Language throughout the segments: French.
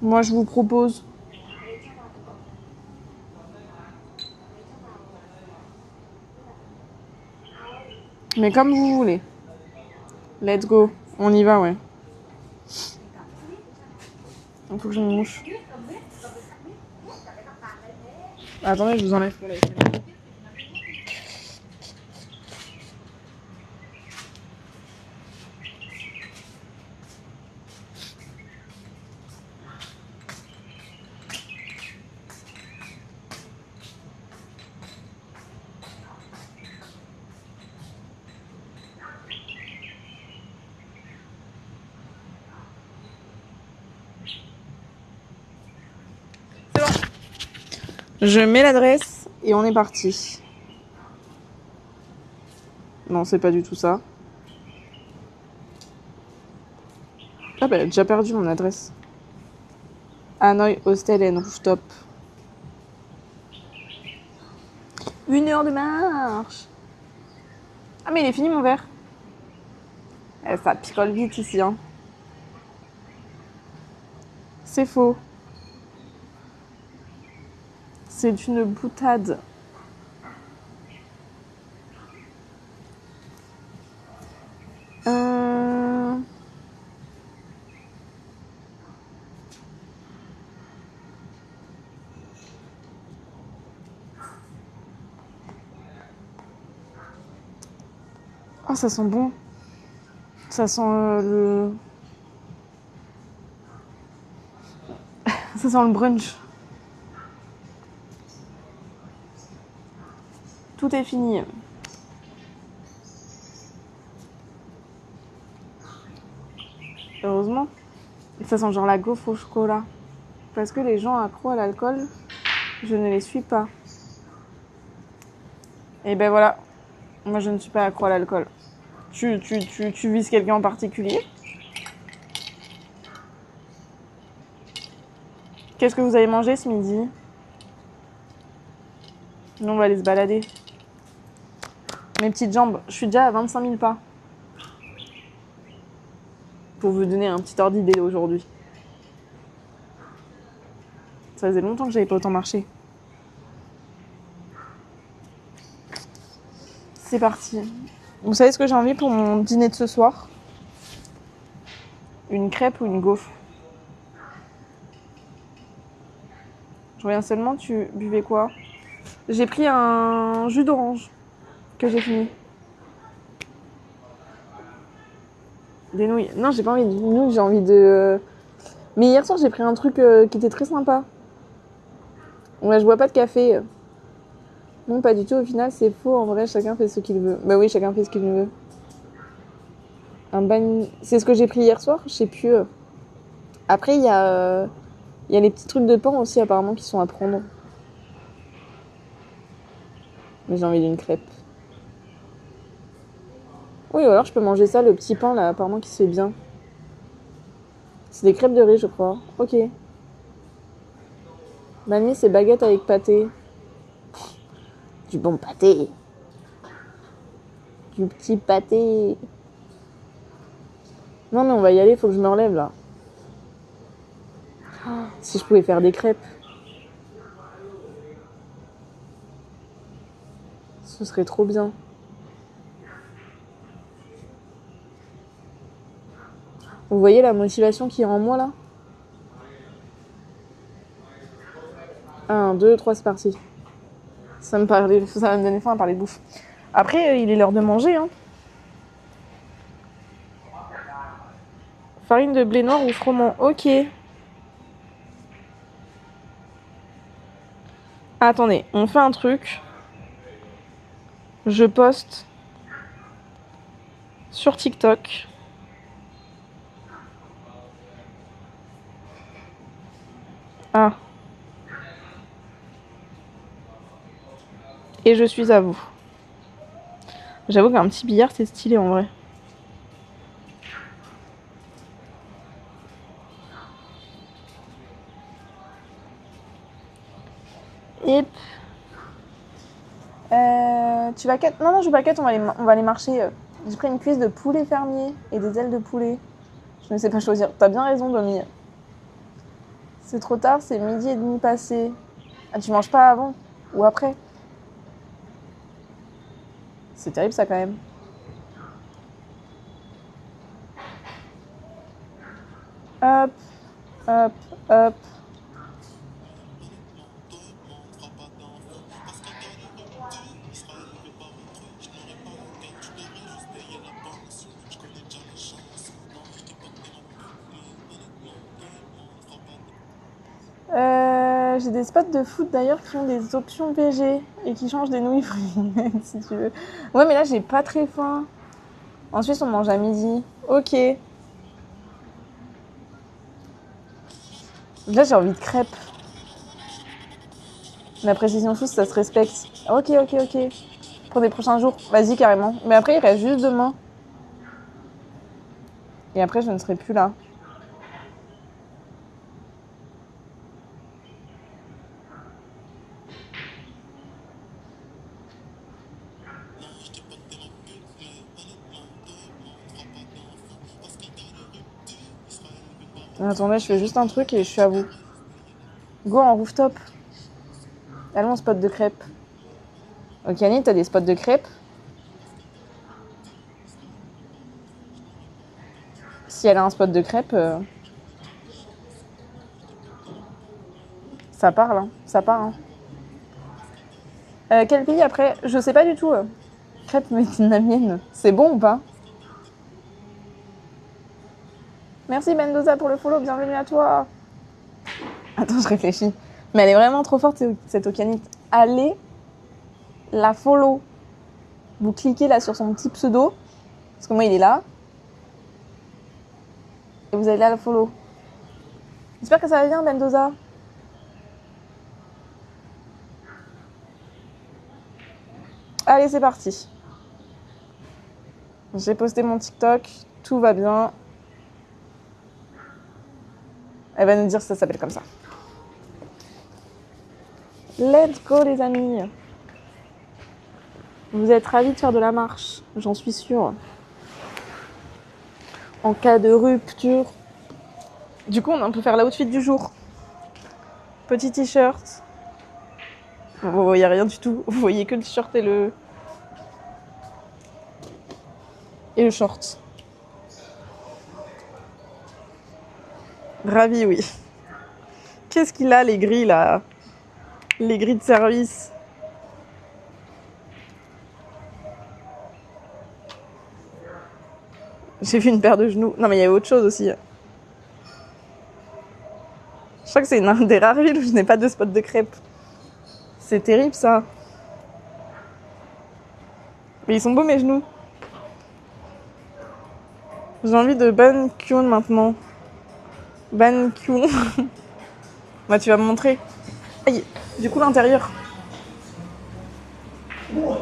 Moi, je vous propose. Mais comme vous voulez. Let's go. On y va, ouais. Il faut que je me mouche. Attendez, je vous enlève pour la SMR. C'est bon. Je mets l'adresse et on est parti. Non, c'est pas du tout ça. Ah bah, elle a déjà perdu mon adresse. Hanoï Hostel and Rooftop. 1 heure de marche. Ah mais il est fini mon verre. Eh, ça picole vite ici, hein. C'est faux. C'est une boutade. Oh, ça sent bon. Ça sent le... Ça sent le brunch. Tout est fini. Heureusement. Ça sent genre la gaufre au chocolat. Parce que les gens accros à l'alcool, je ne les suis pas. Et ben voilà. Moi, je ne suis pas accro à l'alcool. Tu vises quelqu'un en particulier? Qu'est-ce que vous avez mangé ce midi? Nous, on va aller se balader. Mes petites jambes, je suis déjà à 25 000 pas. Pour vous donner un petit ordre d'idée aujourd'hui. Ça faisait longtemps que j'avais pas autant marché. C'est parti. Vous savez ce que j'ai envie pour mon dîner de ce soir? Une crêpe ou une gaufre? Je reviens seulement, tu buvais quoi? J'ai pris un jus d'orange que j'ai fini. Des nouilles. Non, j'ai pas envie de nouilles, j'ai envie de... Mais hier soir, j'ai pris un truc qui était très sympa. Ouais, je bois pas de café. Non, pas du tout. Au final, c'est faux. En vrai, chacun fait ce qu'il veut. Bah oui, chacun fait ce qu'il veut. Un bain... C'est ce que j'ai pris hier soir? Je sais plus. Après, il y a les petits trucs de pain aussi, apparemment, qui sont à prendre. Mais j'ai envie d'une crêpe. Oui, ou alors je peux manger ça, le petit pain, là, apparemment, qui se fait bien. C'est des crêpes de riz, je crois. Ok. Mamie, c'est baguette avec pâté. Du bon pâté. Du petit pâté. Non, mais on va y aller, faut que je me relève, là. Oh, si je pouvais faire des crêpes. Ce serait trop bien. Vous voyez la motivation qui est en moi, là? 1, 2, 3, c'est parti. Ça va me donner faim à parler de bouffe. Après, il est l'heure de manger, hein. Farine de blé noir ou froment? Ok. Attendez, on fait un truc. Je poste sur TikTok. Ah. Et je suis à vous. J'avoue qu'un petit billard, c'est stylé en vrai. Hip. Tu vas quête? Non, je vais pas quête, on va aller marcher. J'ai pris une cuisse de poulet fermier et des ailes de poulet. Je ne sais pas choisir. T'as bien raison, Domi. C'est trop tard, c'est 12h30 passé. Ah, tu manges pas avant ou après? C'est terrible ça quand même. Hop, hop, hop. J'ai des spots de foot d'ailleurs qui ont des options VG et qui changent des nouilles frites si tu veux. Ouais, mais là j'ai pas très faim. En Suisse on mange à midi. Ok. Là j'ai envie de crêpes. La précision suisse ça se respecte. Ok, ok, ok. Pour les prochains jours. Vas-y carrément. Mais après il reste juste demain. Et après je ne serai plus là. Attendez, je fais juste un truc et je suis à vous. Go en rooftop. Allons au spot de crêpes. Ok, Annie, t'as des spots de crêpes? Si elle a un spot de crêpes, ça parle, hein. Ça part. Hein. Quel pays après? Je sais pas du tout. Crêpes vietnamiennes. C'est bon ou pas? Merci Mendoza pour le follow, bienvenue à toi. Attends, je réfléchis. Mais elle est vraiment trop forte cette Okanite. Allez la follow. Vous cliquez là sur son petit pseudo. Parce que moi il est là. Et vous allez là la follow. J'espère que ça va bien Mendoza. Allez c'est parti. J'ai posté mon TikTok. Tout va bien. Elle va nous dire si ça s'appelle comme ça. Let's go les amis. Vous êtes ravis de faire de la marche, j'en suis sûre. En cas de rupture. Du coup, on peut faire l'outfit du jour. Petit t-shirt. Vous voyez rien du tout. Vous voyez que le t-shirt et le short. Ravi, oui. Qu'est-ce qu'il a les grilles là? Les grilles de service. J'ai vu une paire de genoux. Non mais il y a autre chose aussi. Je crois que c'est une des rares villes où je n'ai pas de spot de crêpes. C'est terrible ça. Mais ils sont beaux mes genoux. J'ai envie de ban kyun maintenant. Ban kyun. Bah tu vas me montrer. Aïe, du coup l'intérieur.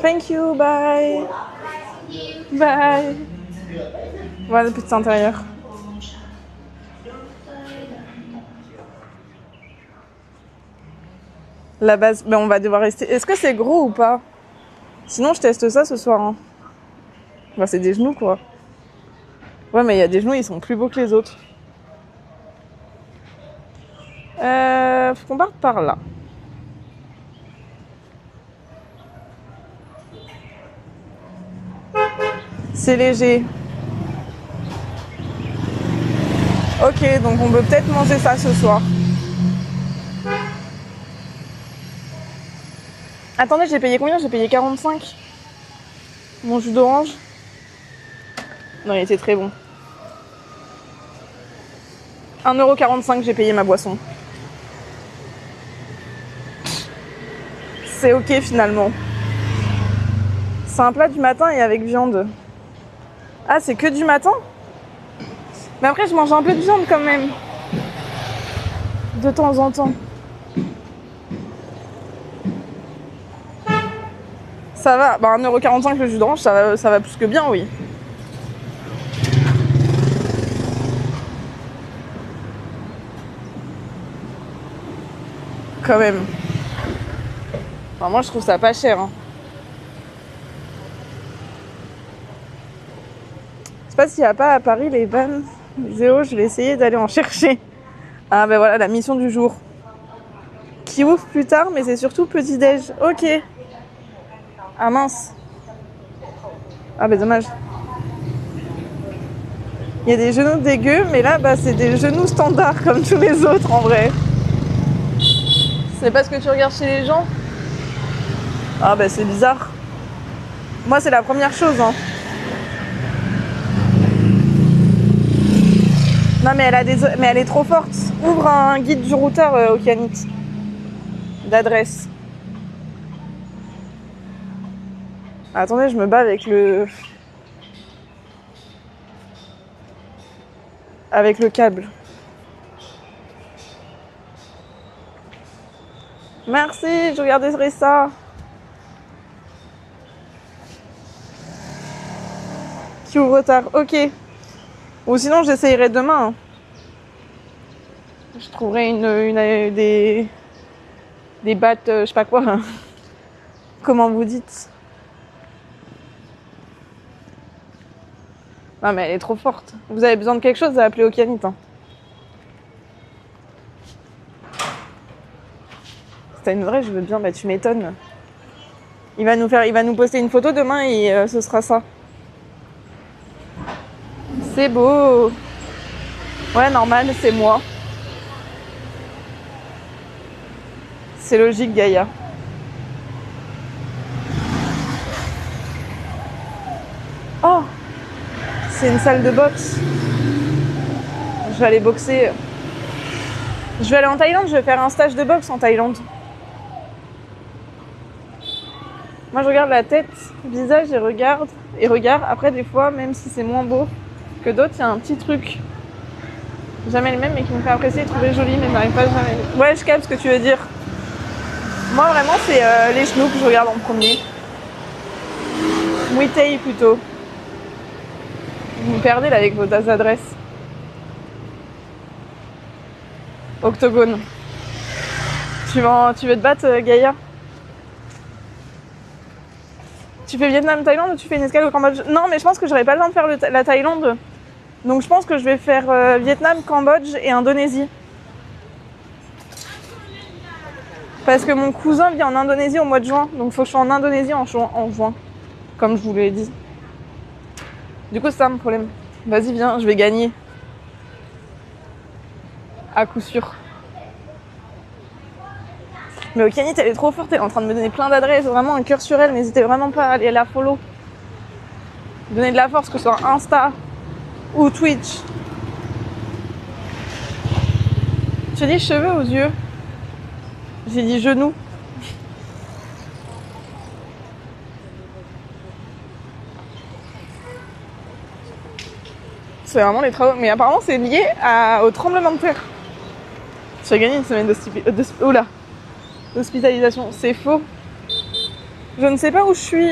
Thank you, bye. Bye. Voilà le petit intérieur. La base, mais on va devoir rester. Est-ce que c'est gros ou pas? Sinon je teste ça ce soir. Hein. Bah c'est des genoux quoi. Ouais mais il y a des genoux, ils sont plus beaux que les autres. Faut qu'on parte par là. C'est léger. Ok, donc on peut peut-être manger ça ce soir. Attendez, j'ai payé combien? J'ai payé 45. Mon jus d'orange. Non, il était très bon. 1,45€ j'ai payé ma boisson. C'est ok finalement. C'est un plat du matin et avec viande. Ah, c'est que du matin? Mais après, je mange un peu de viande quand même. De temps en temps. Ça va. Bah, 1,45€ le jus d'orange, ça va plus que bien, oui. Quand même. Enfin, moi, je trouve ça pas cher. Hein. Je sais pas s'il n'y a pas à Paris les vannes. Zéo, je vais essayer d'aller en chercher. Ah ben voilà, la mission du jour. Qui ouvre plus tard, mais c'est surtout petit-déj. Ok. Ah mince. Ah ben dommage. Il y a des genoux dégueux, mais là, bah, c'est des genoux standards comme tous les autres en vrai. C'est pas ce que tu regardes chez les gens? Ah bah c'est bizarre. Moi, c'est la première chose. Hein. Non, mais mais elle est trop forte. Ouvre un guide du routeur au Canit. D'adresse. Attendez, je me bats avec le câble. Merci, je regarderai ça. Qui ouvre tard, ok. Ou sinon, j'essayerai demain. Je trouverai des battes, je sais pas quoi. Comment vous dites? Non, mais elle est trop forte. Vous avez besoin de quelque chose, appelez au Canit. Hein. C'était une vraie, je veux bien, bah tu m'étonnes. Il va nous poster une photo demain et ce sera ça. C'est beau. Ouais, normal, c'est moi. C'est logique, Gaïa. Oh, c'est une salle de boxe. Je vais aller boxer. Je vais aller en Thaïlande, je vais faire un stage de boxe en Thaïlande. Moi, je regarde la tête, le visage et regarde. Après, des fois, même si c'est moins beau que d'autres, il y a un petit truc. Jamais le même, mais qui me fait apprécier et trouver joli, mais je n'arrive pas jamais. Ouais, je capte ce que tu veux dire. Moi, vraiment, c'est les genoux que je regarde en premier. Muay Thai plutôt. Vous me perdez là avec vos adresses. Octogone. Tu veux te battre, Gaïa? Tu fais Vietnam-Thaïlande ou tu fais une escale au Cambodge? Non, mais je pense que j'aurais pas le temps de faire la Thaïlande. Donc je pense que je vais faire Vietnam, Cambodge et Indonésie. Parce que mon cousin vit en Indonésie au mois de juin. Donc il faut que je sois en Indonésie en juin. Comme je vous l'ai dit. Du coup, c'est ça mon problème. Vas-y, viens, je vais gagner. À coup sûr. Mais Okanit, elle est trop forte, elle est en train de me donner plein d'adresses, vraiment un cœur sur elle, n'hésitez vraiment pas à aller la follow. Donner de la force, que ce soit Insta ou Twitch. Tu dis cheveux aux yeux? J'ai dit genoux. C'est vraiment les travaux, mais apparemment c'est lié au tremblement de terre. Tu as gagné une semaine d'hospitalisation, c'est faux. Je ne sais pas où je suis.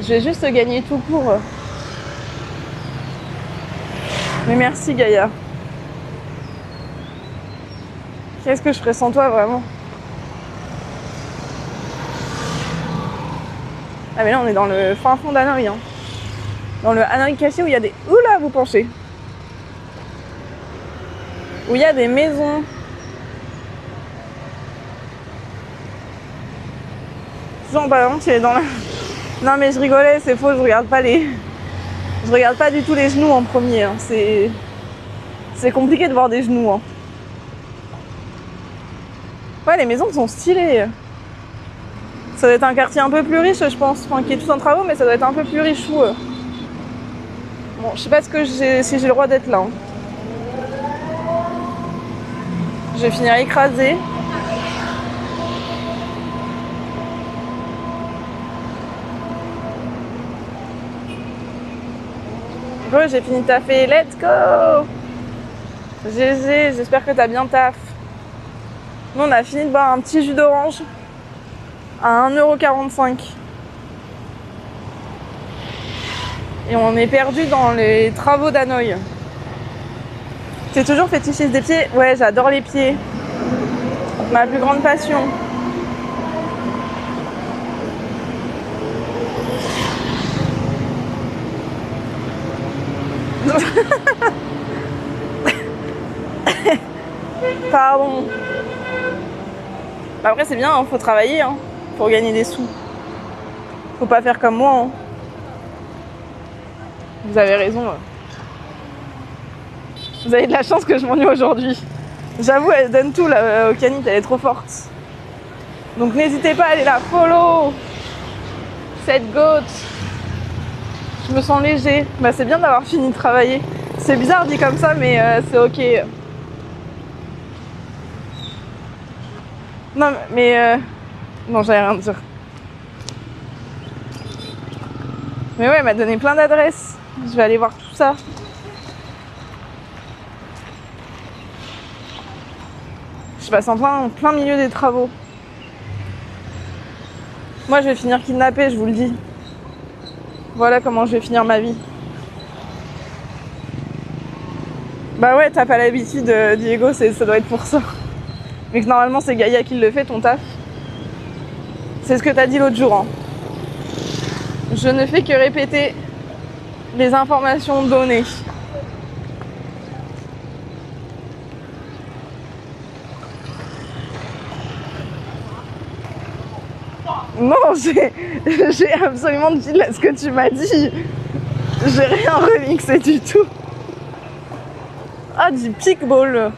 Je vais juste gagner tout court. Mais merci Gaïa. Qu'est-ce que je ferais sans toi vraiment? Ah mais là on est dans le fin fond d'Hanoï. Hein. Dans le Hanoï caché où il y a des... Oula, vous penchez. Où il y a des maisons. Jean, par exemple, tu es dans la... Non mais je rigolais, c'est faux, je regarde pas du tout les genoux en premier. Hein. C'est compliqué de voir des genoux. Hein. Ouais, les maisons sont stylées. Ça doit être un quartier un peu plus riche, je pense. Enfin, qui est tout en travaux, mais ça doit être un peu plus riche. Bon, je sais pas si j'ai le droit d'être là. Hein. Je vais finir écrasée. Bon, j'ai fini de taffer. Let's go! GG, j'espère que t'as bien taf. Nous, on a fini de boire un petit jus d'orange à 1,45 €. Et on est perdu dans les travaux d'Hanoï. T'es toujours fétichiste des pieds? Ouais, j'adore les pieds. Ma plus grande passion. Pardon. Après, c'est bien, hein, faut travailler hein, pour gagner des sous. Faut pas faire comme moi. Hein. Vous avez raison. Vous avez de la chance que je m'ennuie aujourd'hui. J'avoue, elle donne tout là, au canit, elle est trop forte. Donc n'hésitez pas à aller la follow. Cette goat. Je me sens léger. Bah, c'est bien d'avoir fini de travailler. C'est bizarre dit comme ça, mais c'est ok. Non, mais non, j'allais rien dire. Mais ouais, elle m'a donné plein d'adresses. Je vais aller voir tout ça. Je passe en plein milieu des travaux. Moi, je vais finir kidnappée, je vous le dis. Voilà comment je vais finir ma vie. Bah ouais, t'as pas l'habitude, Diego, ça doit être pour ça. Mais que normalement, c'est Gaïa qui le fait, ton taf. C'est ce que t'as dit l'autre jour. Hein. Je ne fais que répéter les informations données. Non, j'ai absolument dit là ce que tu m'as dit. J'ai rien remixé du tout. Ah, du pickball.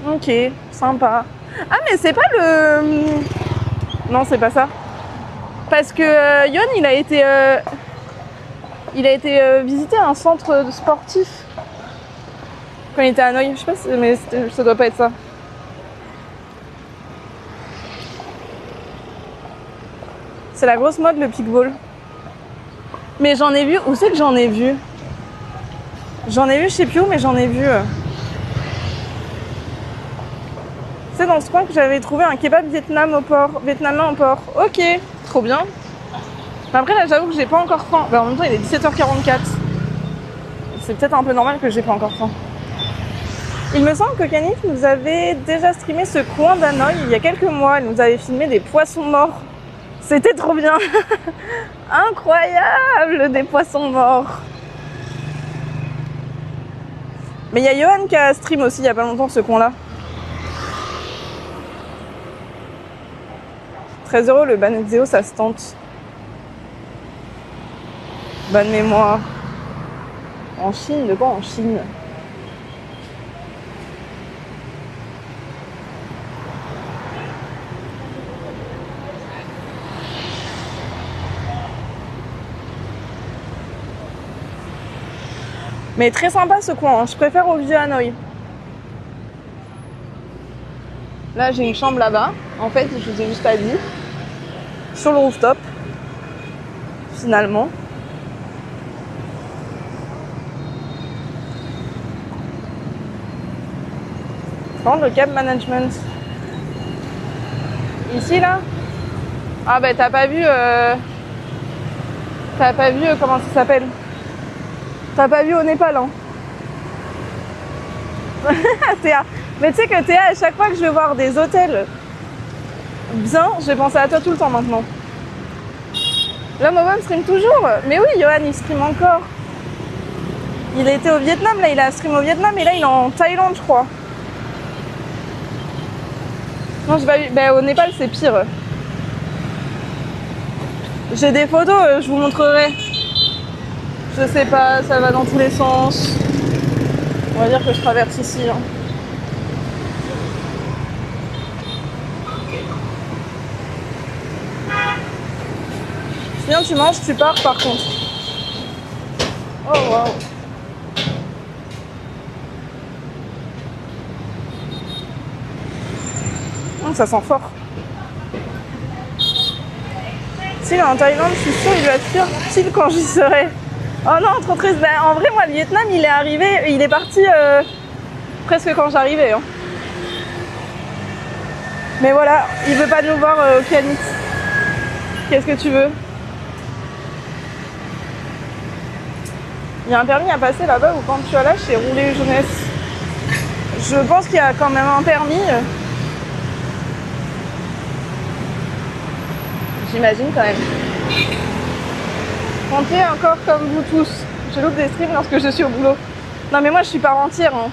Ok, sympa. Ah, mais c'est pas le... Non, c'est pas ça. Parce que Yon, il a été visiter un centre sportif quand il était à Hanoï. Je sais pas, mais ça doit pas être ça. C'est la grosse mode, le pickball. Mais j'en ai vu... Où c'est que j'en ai vu? J'en ai vu, je sais plus où, mais j'en ai vu. C'est dans ce coin que j'avais trouvé un kebab vietnamien au port. Ok, trop bien. Après là, j'avoue que j'ai pas encore faim. En même temps, il est 17h44. C'est peut-être un peu normal que j'ai pas encore faim. Il me semble que Canif nous avait déjà streamé ce coin d'Hanoï il y a quelques mois. Elle nous avait filmé des poissons morts. C'était trop bien. Incroyable, des poissons morts. Mais il y a Johan qui a stream aussi il y a pas longtemps ce coin-là. 13 € le Banexeo, ça se tente. Bonne mémoire. En Chine, de quoi en Chine? Mais très sympa ce coin, hein. Je préfère au vieux Hanoï. Là j'ai une chambre là-bas, en fait je vous ai juste pas dit. Sur le rooftop, finalement. Prendre le cab management. Ici là. Ah bah t'as pas vu comment ça s'appelle. T'as pas vu au Népal hein. Théa. Mais tu sais que Théa, à chaque fois que je vais voir des hôtels bien, je vais penser à toi tout le temps maintenant. Là, Mobom stream toujours. Mais oui, Johan, il stream encore. Il a été au Vietnam, là, il a stream au Vietnam et là, il est en Thaïlande, je crois. Non, j'ai pas vu. Bah, au Népal, c'est pire. J'ai des photos, je vous montrerai. Je sais pas, ça va dans tous les sens. On va dire que je traverse ici. Hein. Viens, tu manges, tu pars par contre. Oh waouh. Ça sent fort. S'il est en Thaïlande, je suis sûre qu'il va fuir pile quand j'y serai. Oh non, trop triste. Ben, en vrai, moi, le Vietnam, il est arrivé, il est parti presque quand j'arrivais. Hein. Mais voilà, il veut pas nous voir au Canit. Qu'est-ce que tu veux? Il y a un permis à passer là-bas ou quand tu as là chez Rouler Jeunesse? Je pense qu'il y a quand même un permis. J'imagine quand même. Rentier encore comme vous tous. Je loupe des streams lorsque je suis au boulot. Non mais moi je suis pas rentière. Hein.